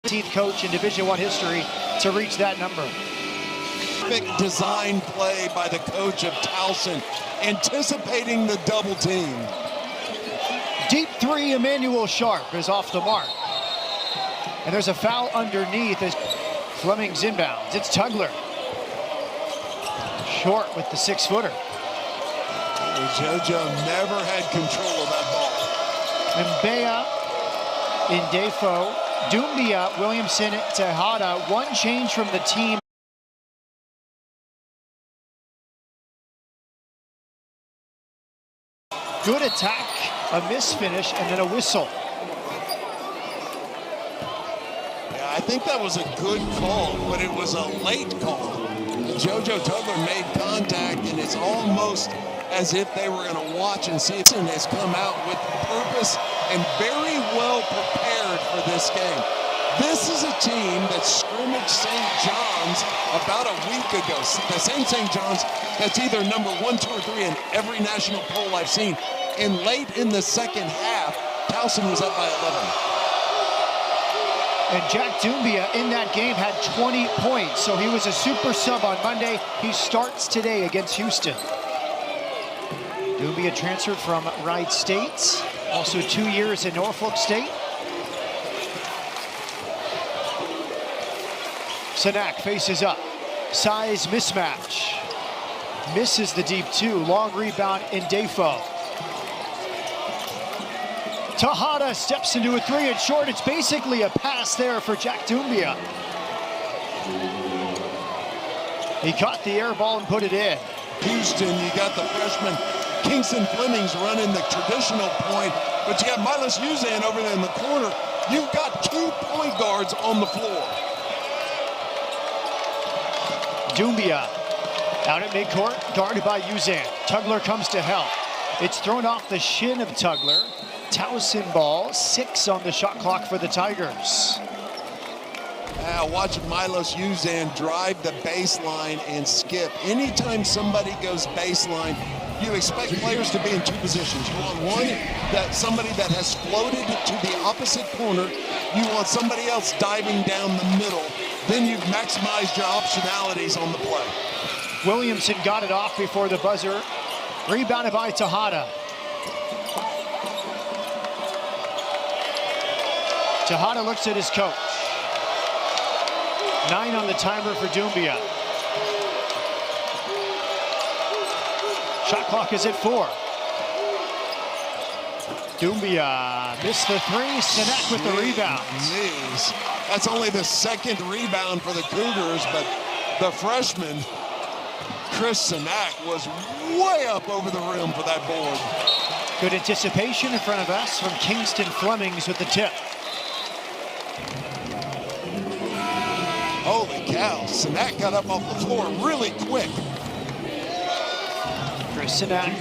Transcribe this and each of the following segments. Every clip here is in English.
15th coach in Division I history to reach that number. Perfect design play by the coach of Towson, anticipating the double team. Deep three, Emmanuel Sharp is off the mark. And there's a foul underneath as Fleming's inbounds. It's Tugler. Short with the 6-footer. JoJo never had control of that ball. Mbea, Indefo, Doumbia, Williamson, Tejada. One change from the team. Good attack, a misfinish, and then a whistle. Yeah, I think that was a good call, but it was a late call. JoJo Tugler made contact, and it's almost as if they were going to watch and see it. Has come out with purpose and very well prepared for this game. This is a team that scrimmaged St. John's about a week ago. The same St. John's that's either number 1, 2, or 3 in every national poll I've seen. And late in the second half, Towson was up by 11. And Jack Doumbia in that game had 20 points, so he was a super sub on Monday. He starts today against Houston. Doumbia transferred from Wright State, also 2 years in Norfolk State. Sanak faces up, size mismatch. Misses the deep 2, long rebound in Defo. Tejada steps into a 3 and short. It's basically a pass there for Jack Doumbia. He caught the air ball and put it in. Houston, you got the freshman Kingston Flemings running the traditional point, but you got Milos Uzan over there in the corner. You've got 2 point guards on the floor. Doumbia out at midcourt, guarded by Uzan. Tugler comes to help. It's thrown off the shin of Tugler. Towson ball, 6 on the shot clock for the Tigers. Watch Milos Uzan drive the baseline and skip. Anytime somebody goes baseline, you expect players to be in 2 positions. You want one, that somebody that has floated to the opposite corner. You want somebody else diving down the middle. Then you've maximized your optionalities on the play. Williamson got it off before the buzzer. Rebounded by Tejada. Tejada looks at his coach. 9 on the timer for Doumbia. Shot clock is at 4. Doumbia missed the 3. Sanak with the rebound. Jeez. That's only the 2nd rebound for the Cougars, but the freshman, Chris Sanak, was way up over the rim for that board. Good anticipation in front of us from Kingston Flemings with the tip. Holy cow, Sanak got up off the floor really quick. Chris Sanak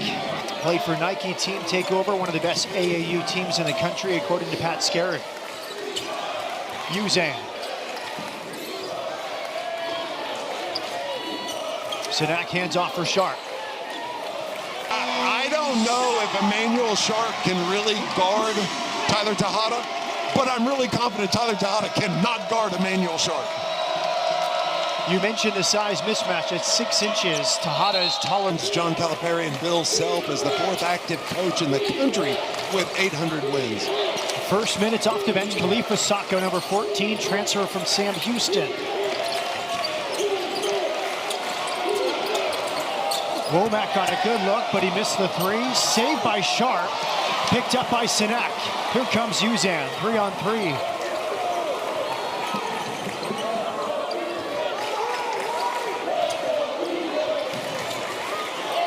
played for Nike Team Takeover, one of the best AAU teams in the country, according to Pat Scarrett. Uzan. Sanak hands off for Sharp. I don't know if Emmanuel Sharp can really guard Tyler Tejada, but I'm really confident Tyler Tejada cannot guard Emmanuel Sharp. You mentioned the size mismatch at 6 inches. Tejada is taller. John Calipari and Bill Self as the 4th active coach in the country with 800 wins. First minutes off the bench, Khalifa Sacco, number 14, transfer from Sam Houston. Womack got a good look, but he missed the 3. Saved by Sharp, picked up by Sanak. Here comes Uzan, 3 on 3.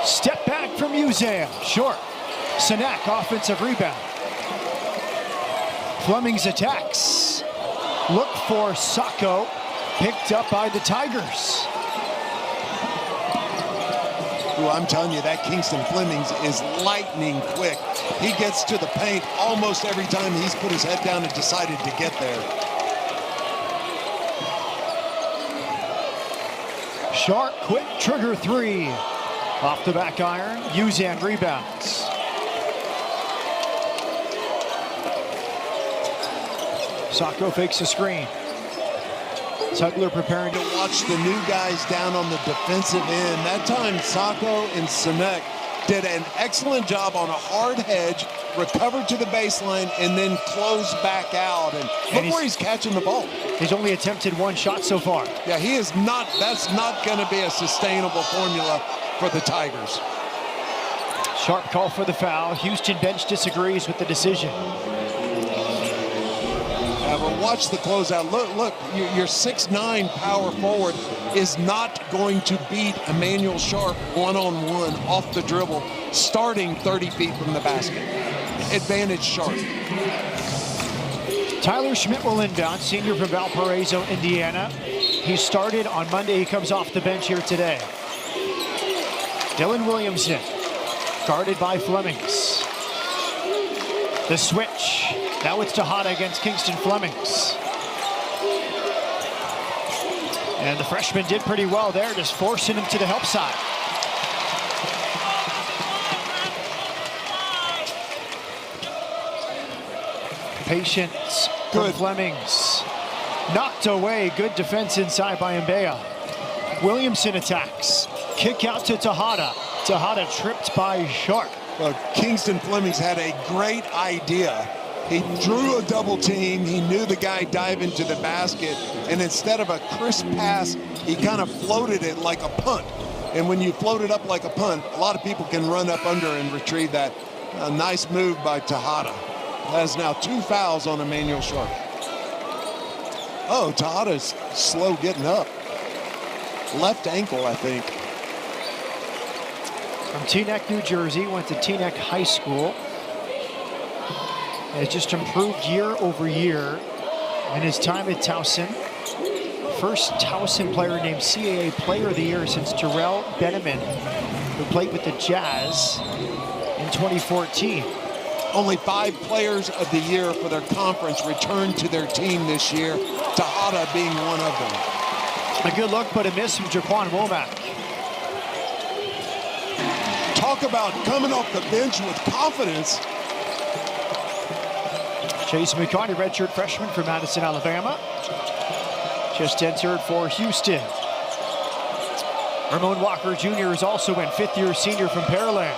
Step back from Uzan, short. Sanak, offensive rebound. Flemings attacks. Look for Sacco, picked up by the Tigers. Ooh, I'm telling you, that Kingston Flemings is lightning quick. He gets to the paint almost every time he's put his head down and decided to get there. Sharp, quick trigger 3. Off the back iron, Uzan rebounds. Sacco fakes a screen. Tugler preparing to watch the new guys down on the defensive end. That time, Sacco and Sinek did an excellent job on a hard hedge, recovered to the baseline, and then closed back out. And look where he's catching the ball. He's only attempted one shot so far. Yeah, he is not. That's not going to be a sustainable formula for the Tigers. Sharp call for the foul. Houston bench disagrees with the decision. But watch the closeout. Look, your 6'9" power forward is not going to beat Emmanuel Sharp one-on-one off the dribble, starting 30 feet from the basket. Advantage Sharp. Tyler Schmidt will inbound, senior from Valparaiso, Indiana. He started on Monday. He comes off the bench here today. Dylan Williamson, guarded by Flemings. The switch. Now it's Tejada against Kingston Flemings. And the freshman did pretty well there, just forcing him to the help side. Patience from Flemings. Knocked away. Good defense inside by Mbea. Williamson attacks. Kick out to Tejada. Tejada tripped by Sharp. Well, Kingston Flemings had a great idea. He drew a double team. He knew the guy dive into the basket. And instead of a crisp pass, he kind of floated it like a punt. And when you float it up like a punt, a lot of people can run up under and retrieve that. A nice move by Tejada. Has now 2 fouls on Emmanuel Sharp. Oh, Tejada's slow getting up. Left ankle, I think. From Teaneck, New Jersey, went to Teaneck High School. Has just improved year over year in his time at Towson. First Towson player named CAA Player of the Year since Terrell Benjamin, who played with the Jazz in 2014. Only 5 players of the year for their conference returned to their team this year, Tejada being one of them. A good look, but a miss from Jaquan Womack. Talk about coming off the bench with confidence. Chase McCarty, redshirt freshman from Madison, Alabama. Just entered for Houston. Ramon Walker Jr. is also in, 5th-year senior from Pearland.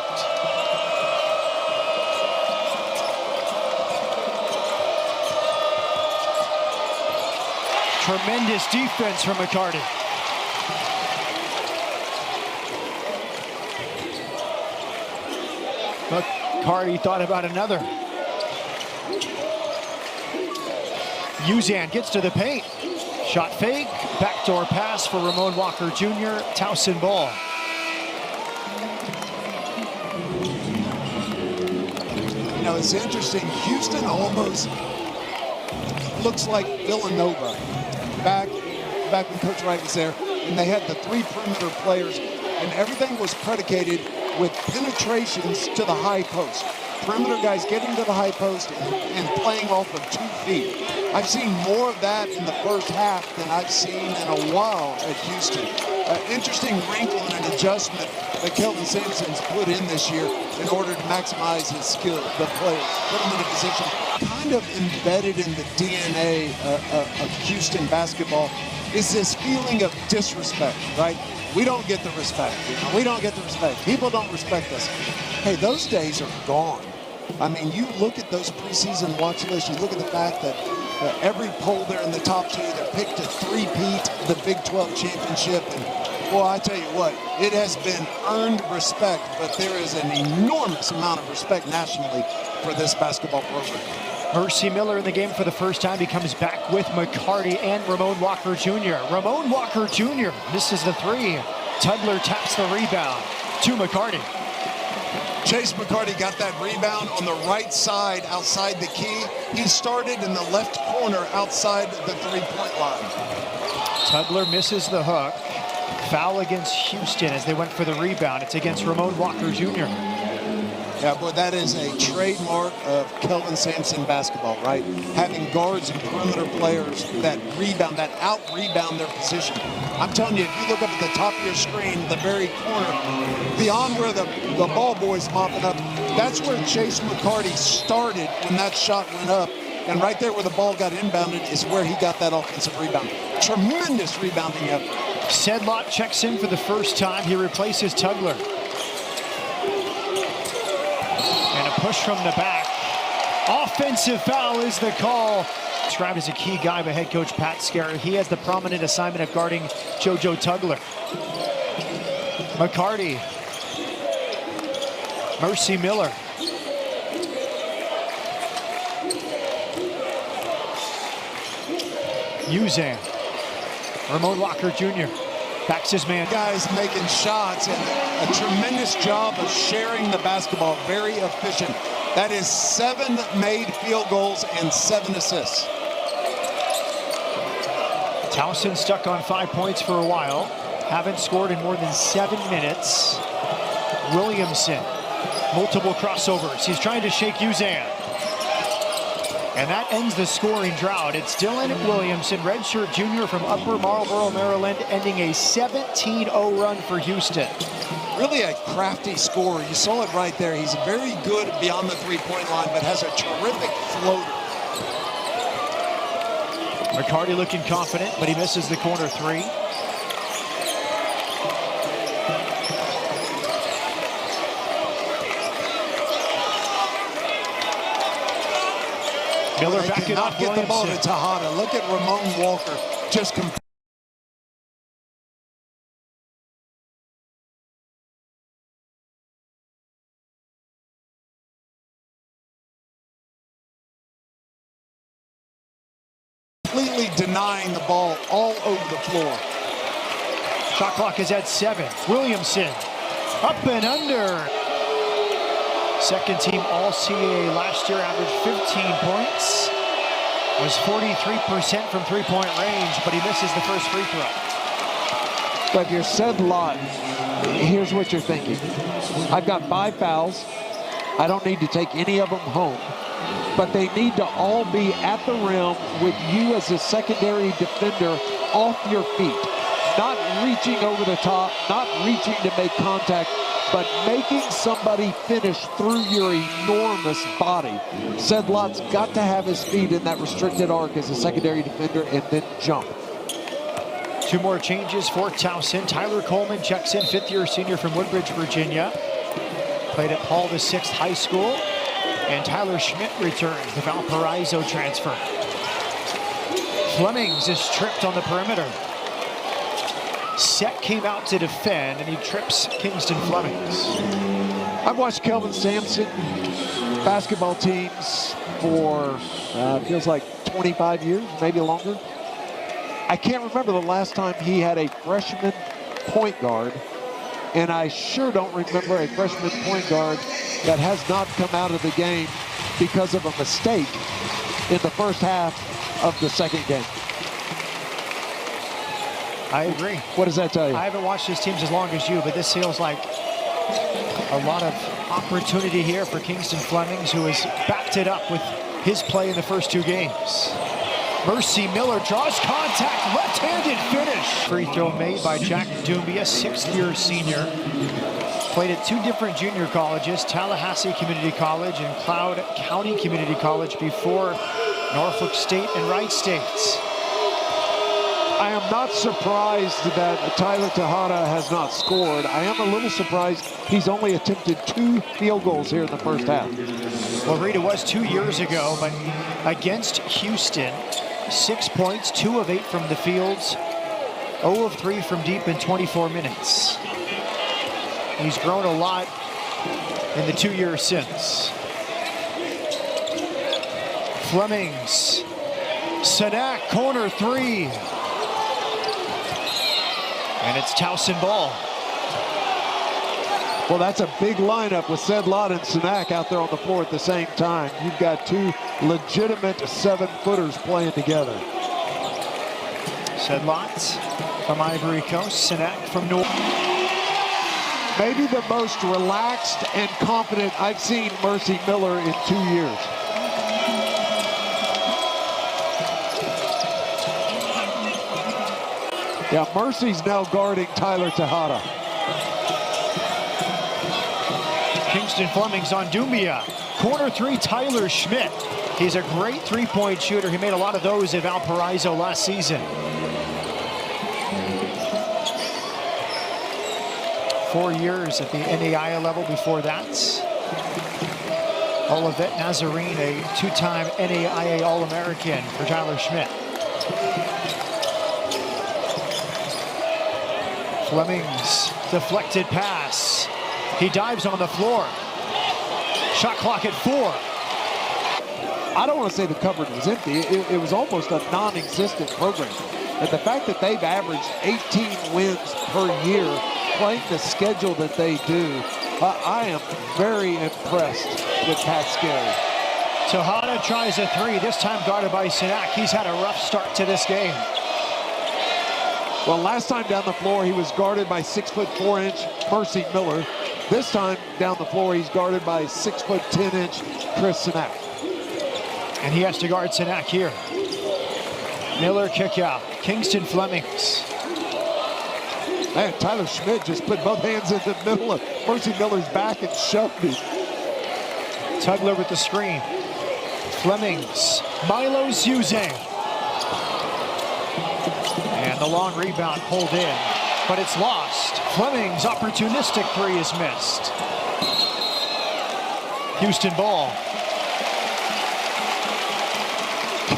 Tremendous defense from McCarty. McCarty thought about another. Uzan gets to the paint. Shot fake, backdoor pass for Ramon Walker Jr., Towson ball. You know, it's interesting. Houston almost looks like Villanova back when Coach Wright was there, and they had the 3 perimeter players, and everything was predicated with penetrations to the high post. Perimeter guys getting to the high post and playing off of 2 feet. I've seen more of that in the first half than I've seen in a while at Houston. Interesting wrinkle and an adjustment that Kelvin Sampson's put in this year in order to maximize his skill, the players, put them in a position kind of embedded in the DNA of Houston basketball is this feeling of disrespect, right? We don't get the respect. You know? We don't get the respect. People don't respect us. Hey, those days are gone. I mean, you look at those preseason watch lists, you look at the fact that every poll there in the top 2, they're picked to three-peat the Big 12 championship. And, well, I tell you what, it has been earned respect, but there is an enormous amount of respect nationally for this basketball program. Mercy Miller in the game for the first time. He comes back with McCarty and Ramon Walker Jr. Ramon Walker Jr. misses the 3. Tugler taps the rebound to McCarty. Chase McCarty got that rebound on the right side outside the key. He started in the left corner outside the 3-point line. Tugler misses the hook. Foul against Houston as they went for the rebound. It's against Ramon Walker Jr. Yeah, boy, that is a trademark of Kelvin Sampson basketball, right? Having guards and perimeter players that rebound, that out-rebound their position. I'm telling you, if you look up at the top of your screen, the very corner, beyond where the ball boy's mopping up, that's where Chase McCarty started when that shot went up. And right there where the ball got inbounded is where he got that offensive rebound. Tremendous rebounding effort. Sedlot checks in for the first time. He replaces Tugler. And a push from the back. Offensive foul is the call. Described as a key guy by head coach Pat Scarra. He has the prominent assignment of guarding JoJo Tugler. McCarty. Mercy Miller. Uzan. Ramon Walker Jr. backs his man. Guys making shots and a tremendous job of sharing the basketball. Very efficient. That is 7 made field goals and 7 assists. Towson stuck on 5 points for a while. Haven't scored in more than 7 minutes. Williamson, multiple crossovers. He's trying to shake Uzan. And that ends the scoring drought. It's Dylan Williamson, redshirt junior from Upper Marlboro, Maryland, ending a 17-0 run for Houston. Really a crafty scorer. You saw it right there. He's very good beyond the three-point line, but has a terrific floater. McCarty looking confident, but he misses the corner three. Miller back it up. Get the ball to Tejada. Look at Ramon Walker just completely denying the ball all over the floor. Shot clock is at 7. Williamson up and under. Second team All-CAA last year, averaged 15 points. Was 43% from three-point range, but he misses the first free throw. But if you're Sedlot, here's what you're thinking. I've got 5 fouls. I don't need to take any of them home. But they need to all be at the rim with you as a secondary defender off your feet. Not reaching over the top, not reaching to make contact, but making somebody finish through your enormous body. Sedlot's got to have his feet in that restricted arc as a secondary defender and then jump. 2 more changes for Towson. Tyler Coleman checks in, 5th-year senior from Woodbridge, Virginia. Played at Paul VI High School. And Tyler Schmidt returns, the Valparaiso transfer. Flemings is tripped on the perimeter. Set came out to defend, and he trips Kingston Flemings. I've watched Kelvin Sampson basketball teams for, feels like 25 years, maybe longer. I can't remember the last time he had a freshman point guard, and I sure don't remember a freshman point guard that has not come out of the game because of a mistake in the first half of the second game. I agree. What does that tell you? I haven't watched his teams as long as you, but this feels like a lot of opportunity here for Kingston Flemings, who has backed it up with his play in the first 2 games. Mercy Miller draws contact, left-handed finish. Free throw made by Jack Dumbia, 6th-year senior. Played at 2 different junior colleges, Tallahassee Community College and Cloud County Community College, before Norfolk State and Wright States. I am not surprised that Tyler Tejada has not scored. I am a little surprised he's only attempted 2 field goals here in the first half. Well, Reed, it was 2 years ago, but against Houston, 6 points, 2 of 8 from the fields, 0 of 3 from deep in 24 minutes. He's grown a lot in the 2 years since. Flemings, Sadak, corner 3. And it's Towson ball. Well, that's a big lineup with Sedlot and Sadak out there on the floor at the same time. You've got 2 legitimate 7-footers playing together. Sedlot from Ivory Coast, Sadak from North. Maybe the most relaxed and confident I've seen Mercy Miller in 2 years. Yeah, Mercy's now guarding Tyler Tejada. Kingston Flemings on Dumbia. Corner 3, Tyler Schmidt. He's a great 3-point shooter. He made a lot of those at Valparaiso last season. 4 years at the NAIA level before that. Olivet Nazarene, a 2-time NAIA All-American for Tyler Schmidt. Fleming's deflected pass. He dives on the floor. Shot clock at 4. I don't want to say the cupboard was empty. It was almost a non-existent program. And the fact that they've averaged 18 wins per year playing the schedule that they do, I am very impressed with Pat Scarry. Tejada tries a 3, this time guarded by Sinak. He's had a rough start to this game. Well, last time down the floor, he was guarded by 6'4" Mercy Miller. This time down the floor, he's guarded by 6'10" Chris Sinak. And he has to guard Sinak here. Miller kick out. Kingston Flemings. Man, Tyler Schmidt just put both hands in the middle of Mercy Miller's back and shoved him. Tugler with the screen. Flemings. Milo's using. And the long rebound pulled in, but it's lost. Fleming's opportunistic 3 is missed. Houston ball.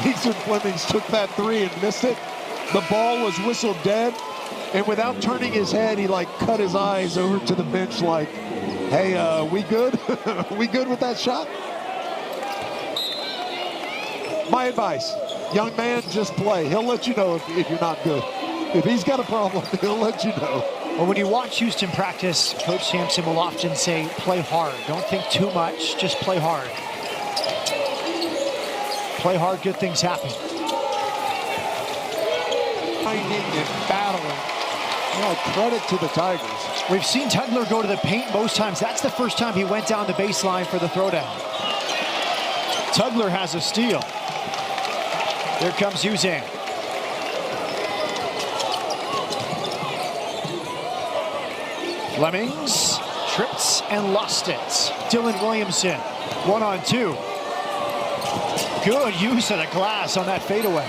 Kingston Flemings took that 3 and missed it. The ball was whistled dead, and without turning his head, he like cut his eyes over to the bench like, hey, we good? We good with that shot? My advice, young man, just play. He'll let you know if you're not good. If he's got a problem, he'll let you know. Well, when you watch Houston practice, Coach Sampson will often say, play hard. Don't think too much, just play hard. Play hard, good things happen. Finding and battling. Well, credit to the Tigers. We've seen Tugler go to the paint most times. That's the first time he went down the baseline for the throwdown. Tugler has a steal. Here comes Uzan. Flemings trips and lost it. Dylan Williamson, 1-on-2. Good use of the glass on that fadeaway.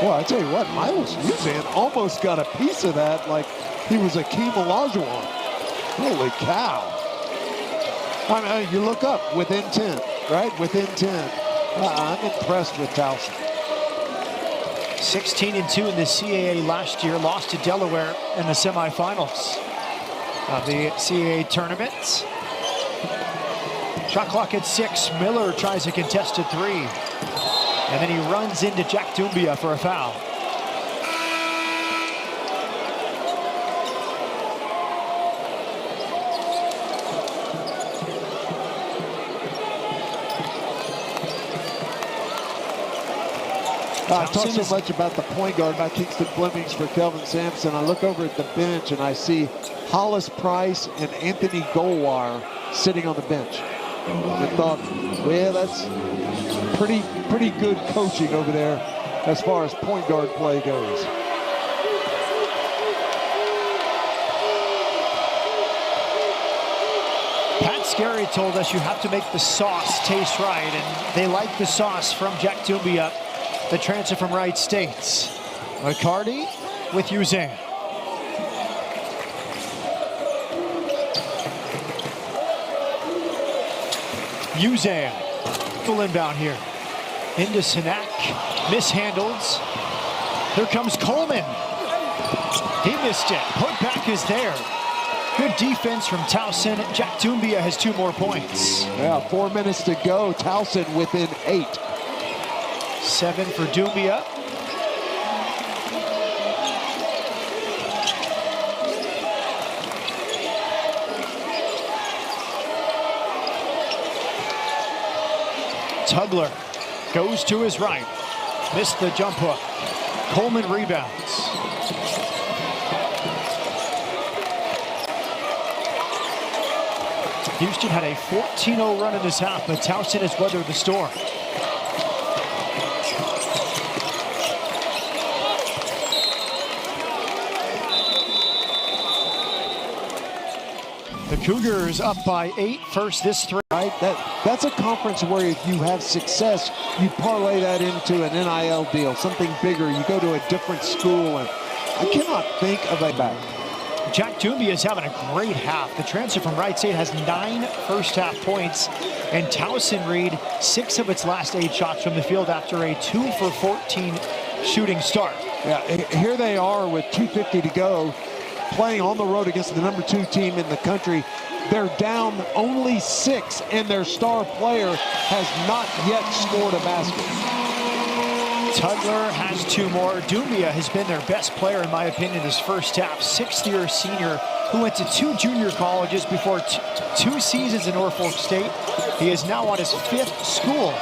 Well, I tell you what, Milos Uzan almost got a piece of that like he was Akeem Olajuwon. Holy cow. I mean, you look up, within 10, right? Within 10. I'm impressed with Towson. 16-2 in the CAA last year, lost to Delaware in the semifinals of the CAA tournament. Shot clock at 6. Miller tries a contested 3. And then he runs into Jack Doumbia for a foul. I talk so much about the point guard by Kingston Flemings for Kelvin Sampson. I look over at the bench and I see Hollis Price and Anthony Goldwire sitting on the bench. I thought, well, that's pretty good coaching over there as far as point guard play goes. Pat Scarry told us you have to make the sauce taste right, and they like the sauce from Jack Doumbia, the transfer from Wright State. McCarty with Uzan. Uzan, full inbound here. Into Sinak, mishandles. Here comes Coleman. He missed it. Putback is there. Good defense from Towson. Jack Doumbia has 2 more points. Yeah, 4 minutes to go. Towson within 8. 7 for Doumbia. Tugler goes to his right. Missed the jump hook. Coleman rebounds. Houston had a 14-0 run in this half, but Towson has weathered the storm. The Cougars up by 8, first this 3. Right? That's a conference where if you have success, you parlay that into an NIL deal, something bigger. You go to a different school, and I cannot think of a back. Jack Dumbia is having a great half. The transfer from Wright State has 9 first-half points, and Towson Reed 6 of its last 8 shots from the field after a 2 for 14 shooting start. Yeah, here they are with 2:50 to go, playing on the road against the number 2 team in the country. They're down only 6, and their star player has not yet scored a basket. Tugler has 2 more. Dumbia has been their best player, in my opinion, this first half. 6th-year senior who went to 2 junior colleges before 2 seasons in Norfolk State. He is now on his 5th school.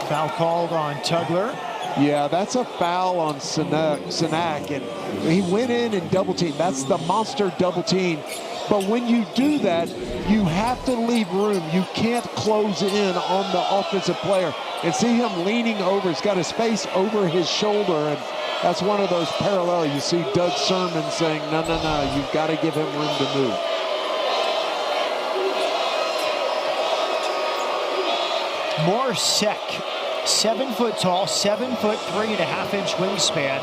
Foul called on Tugler. Yeah, that's a foul on Sinak, and he went in and double team. That's the monster double team. But when you do that, you have to leave room. You can't close in on the offensive player. And see him leaning over. He's got his face over his shoulder, and that's one of those parallels. You see Doug Sermon saying, no, you've got to give him room to move. More Sec, 7 foot tall, 7 foot 3.5-inch wingspan.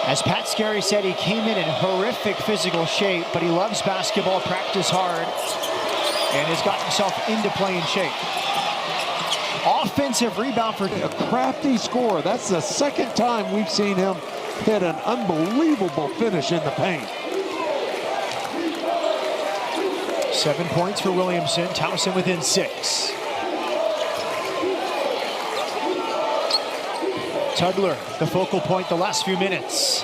As Pat Scarry said, he came in horrific physical shape, but he loves basketball, practice hard, and has got himself into playing shape. Offensive rebound for a crafty scorer. That's the second time we've seen him hit an unbelievable finish in the paint. 7 points for Williamson. Towson within 6. Tugler, the focal point the last few minutes.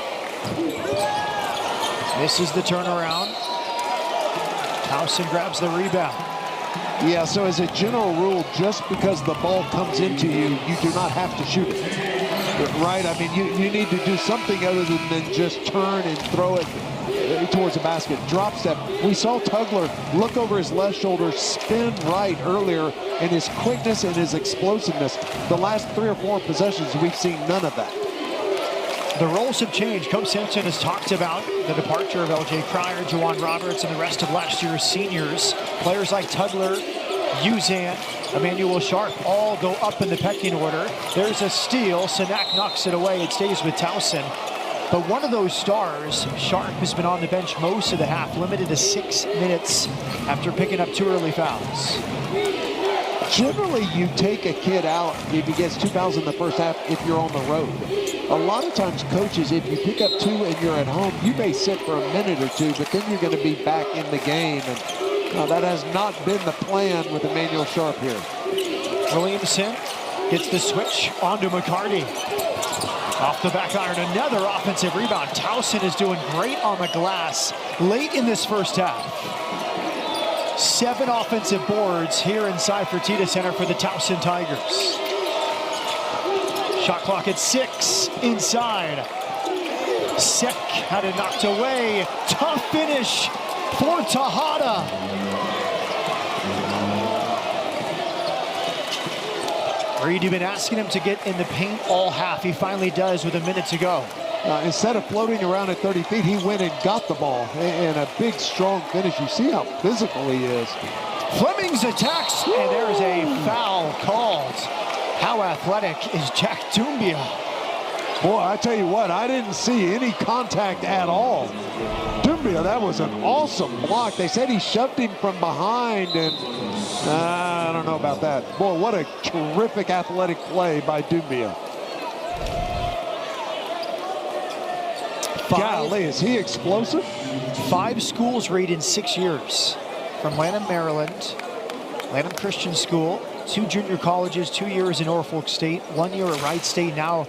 This is the turnaround. Towson grabs the rebound. Yeah, so as a general rule, just because the ball comes into you, you do not have to shoot it. Right? I mean, you need to do something other than just turn and throw it towards the basket. Drop step. We saw Tugler look over his left shoulder, spin right earlier, and his quickness and his explosiveness. The last 3 or 4 possessions, we've seen none of that. The roles have changed. Coach Simpson has talked about the departure of L.J. Cryer, Juwan Roberts, and the rest of last year's seniors. Players like Tugler, Uzan, Emmanuel Sharp all go up in the pecking order. There's a steal. Sinak knocks it away. It stays with Towson. But one of those stars, Sharp, has been on the bench most of the half, limited to 6 minutes after picking up 2 early fouls. Generally, you take a kid out if he gets 2 fouls in the first half if you're on the road. A lot of times, coaches, if you pick up 2 and you're at home, you may sit for a minute or 2, but then you're going to be back in the game. And that has not been the plan with Emmanuel Sharp here. Williamson gets the switch onto McCarty. Off the back iron, another offensive rebound. Towson is doing great on the glass late in this first half. 7 offensive boards here inside Fertitta Center for the Towson Tigers. Shot clock at 6 inside. Sek had it knocked away. Tough finish for Tejada. Reed, you've been asking him to get in the paint all half. He finally does with a minute to go. Instead of floating around at 30 feet, he went and got the ball. And a big, strong finish. You see how physical he is. Flemings attacks, and there's a foul called. How athletic is Jack Dumbia? Boy, I tell you what, I didn't see any contact at all. Dumbia, that was an awesome block. They said he shoved him from behind, and I don't know about that. Boy, what a terrific athletic play by Dumbia. Golly, is he explosive? 5 schools read in 6 years. From Lanham, Maryland, Lanham Christian School, 2 junior colleges, 2 years in Norfolk State, 1 year at Wright State, now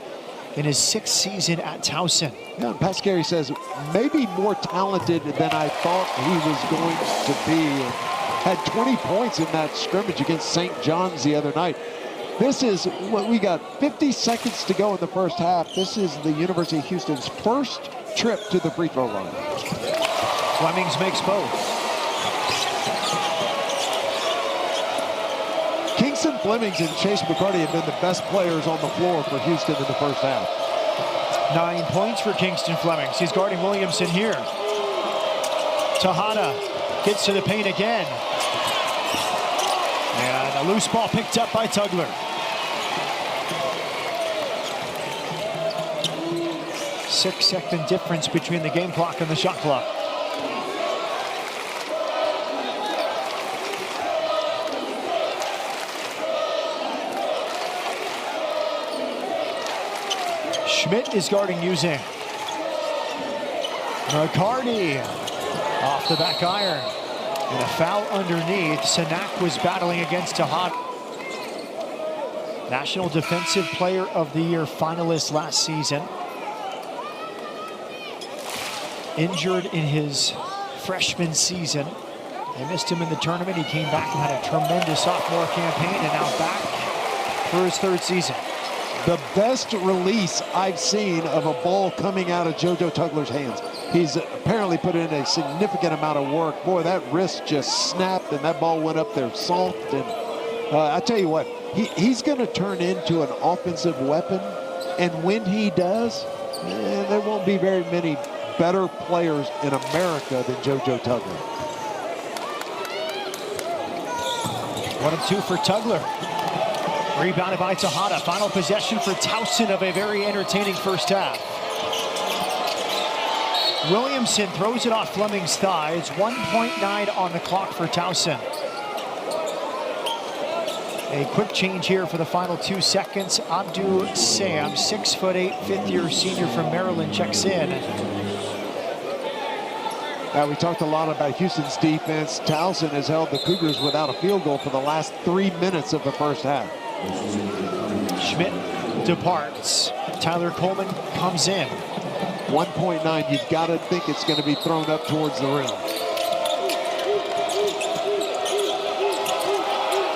in his 6th season at Towson. Yeah, Pat Scarry says maybe more talented than I thought he was going to be. Had 20 points in that scrimmage against St. John's the other night. This is what we got 50 seconds to go in the first half. This is the University of Houston's first trip to the free throw line. Flemings makes both. Kingston Flemings and Chase McCarty have been the best players on the floor for Houston in the first half. 9 points for Kingston Flemings. He's guarding Williamson here. Tejada gets to the paint again. And a loose ball picked up by Tugler. 6-second difference between the game clock and the shot clock. Schmidt is guarding Uzan. McCarty off the back iron. And a foul underneath. Sanak was battling against Tejada. National Defensive Player of the Year finalist last season. Injured in his freshman season. They missed him in the tournament. He came back and had a tremendous sophomore campaign, and now back for his third season. The best release I've seen of a ball coming out of JoJo Tugler's hands. He's apparently put in a significant amount of work. Boy, that wrist just snapped and that ball went up there soft. And I tell you what, he's going to turn into an offensive weapon. And when he does, there won't be very many better players in America than JoJo Tugler. 1 of 2 for Tugler. Rebounded by Tejada. Final possession for Towson of a very entertaining first half. Williamson throws it off Fleming's thigh. It's 1.9 on the clock for Towson. A quick change here for the final 2 seconds. Abdu Sam, 6'8", fifth-year senior from Maryland, checks in. We talked a lot about Houston's defense. Towson has held the Cougars without a field goal for the last 3 minutes of the first half. Schmidt departs. Tyler Coleman comes in. 1.9, you've got to think it's going to be thrown up towards the rim.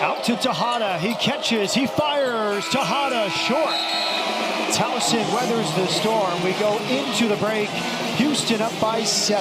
Out to Tejada, he catches, he fires, Tejada short. Towson weathers the storm. We go into the break. Houston up by 7.